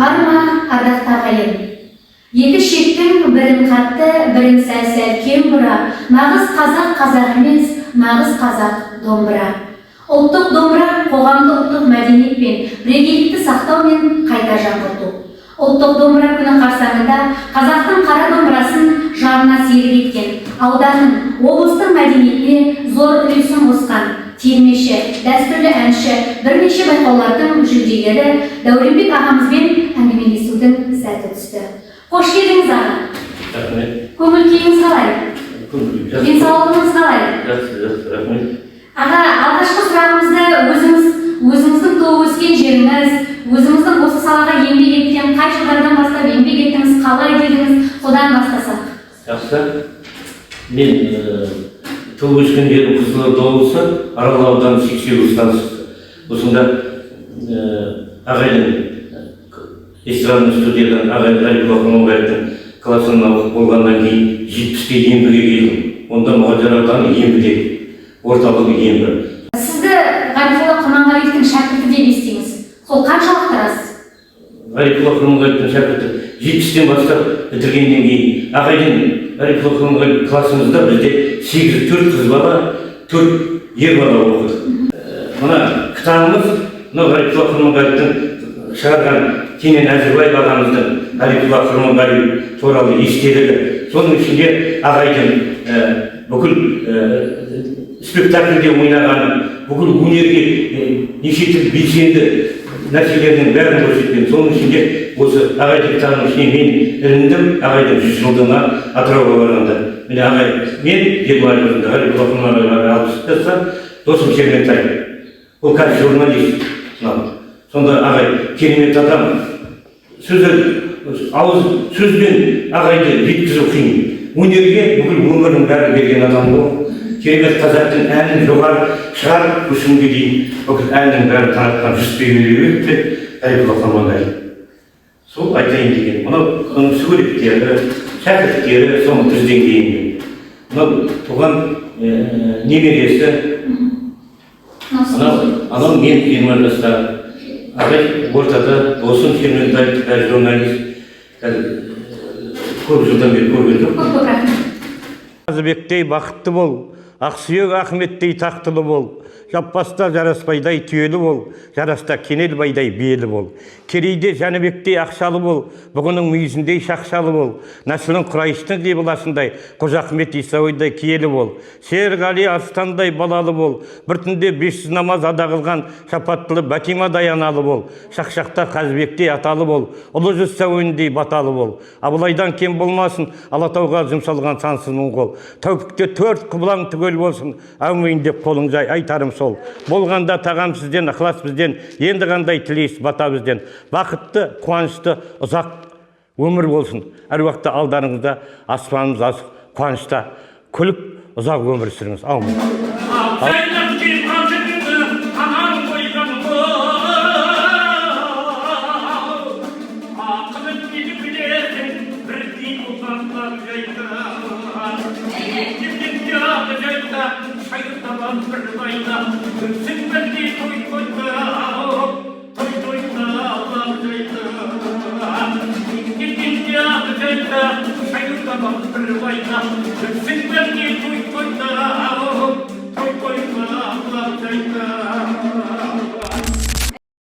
Арма ардақты ағайын. Екі шектің бірін қатты, бірін сәл-сәл кең бұра. Нағыз қазақ қазақ емес, нағыз қазақ домбыра. Ұлттық домбыра қоғамды ұлттық мәдениет пен бірегейлікті сақтау мен қайта жаңғырту. Ұлттық домбыра күні қарсаңында қазақтың қара домбырасын жарына серік еткен, ауданның, облыстың мәдениетіне зор үлесін қосқан термеші, дәстүрлі әнші, бірнеше байқаулардың жүлдегері Дәуренбек ағамызбен әңгімелесудің сәті түсті. Қош келдіңіз аға. Рахмет. Көңіл күйіңіз қалай? Денсаулығыңыз қалай? Жақсы, рахмет. Аға, алғашқы сұрағымызды өзіңіздің туып өскен жеріңіз, өзіңіздің осы салаға еңбек еткен, қай жылдардан бастап еңбек еттіңіз, қалай дедіңіз, содан бастасақ. Жақсы. Мен туып өскен жерім Қызылорда облысы, Арал ауданы Сексеуіл станциясы. Осында ағайдың эстрадный студиядан ағай Ғарифолла Құрманбаевтың классынан оқып болғаннан кейін 70-те Ембіге келдім. Онда Мұғажар ауданы Ембіде, орталығы Ембі. Сізді Ғарифолла Құрманбаевтың шәкірті деп естиміз. Сол қаншалықты рас? Ғарифолла Құрманбаевтың шәкірті 70-тен бастап бітіргеннен кейін ағайдың Ғарифолла Құрманбаев классымызда бізде 4 қыз бала, 4 ер бала оқыды. Мына кітабымыз Ғарифолла Құрманбаевтың шығарған Кенен Әзірбаев ағамыздың Ғарифолла Құрманбаев туралы естелігі. Соның ішінде ағайдың бүкіл спектакльде ойнағаны, бүкіл өнерге неше түрлі белсенді нәрселердің бәрін көрсеткен. Соның ішінде осы ағайдың кітабының ішіне мен іліндім, ағайдың 100 жылдығына Атырауға барғанда. Міне ағай, мен 20 жылында Ғарифолла Құрманбаевқа алып жатсам, досым Серментай. Ол қазір журналист. Сонда ағай керемет адам. Ауыз сөзбен ағайды жеткізу қиын. Өнерге бүкіл өмірін бәрін берген адам ол. Керемет қазақтың әнін жоғары шығарып өсімге дейін бүкіл әннің бәрін таратқан Жүсіпбек Елеуов пен Ғарифолла Құрманбаев. Сол айтайын деген. Мынау суреттері, шәкірттері соның бізден кейінгі. Мынау туған немересі. Анау мен 20 жаста. Ағай ортада досым Серментай, журналист. Көп жылдан бері көрген жоқ. Қазыбектей бақытты бол, Ақсүйек Ахметтей тақтылы бол, Жаппаста Жарасбайдай түйелі бол, Жараста Кенелбайдай биелі бол. Керейде Жәнібектей ақшалы бол, Бұғының мүйізіндей шақшалы бол, Нәсілін Құрайыштың Қибыласындай, Қожа Ахмет Исауидай киелі бол. Шерғали Арыстандай балалы бол, бір түнде 500 намаз ада қылған шапаттылы Бәтимадай аналы бол. Шақшақта Қазыбектей аталы бол, Ұлы жүз Сәуіндей баталы бол. Абылайдан кем болмасын, Алатауға жұмсалған сансыз мұңғол. Тәуіпікте 4 құбылаң түгел болсын, әумейін деп қолың жай, айтарым сол. Болғанда тағам сізден, ықылас бізден, енді қандай тілейсіз бата бізден. Бақытты, қуанышты, ұзақ өмір болсын. Әр уақытта алдарыңызда аспанымыз ашық, қуанышта күліп, ұзақ өмір сүріңіз. Аумин. Sayın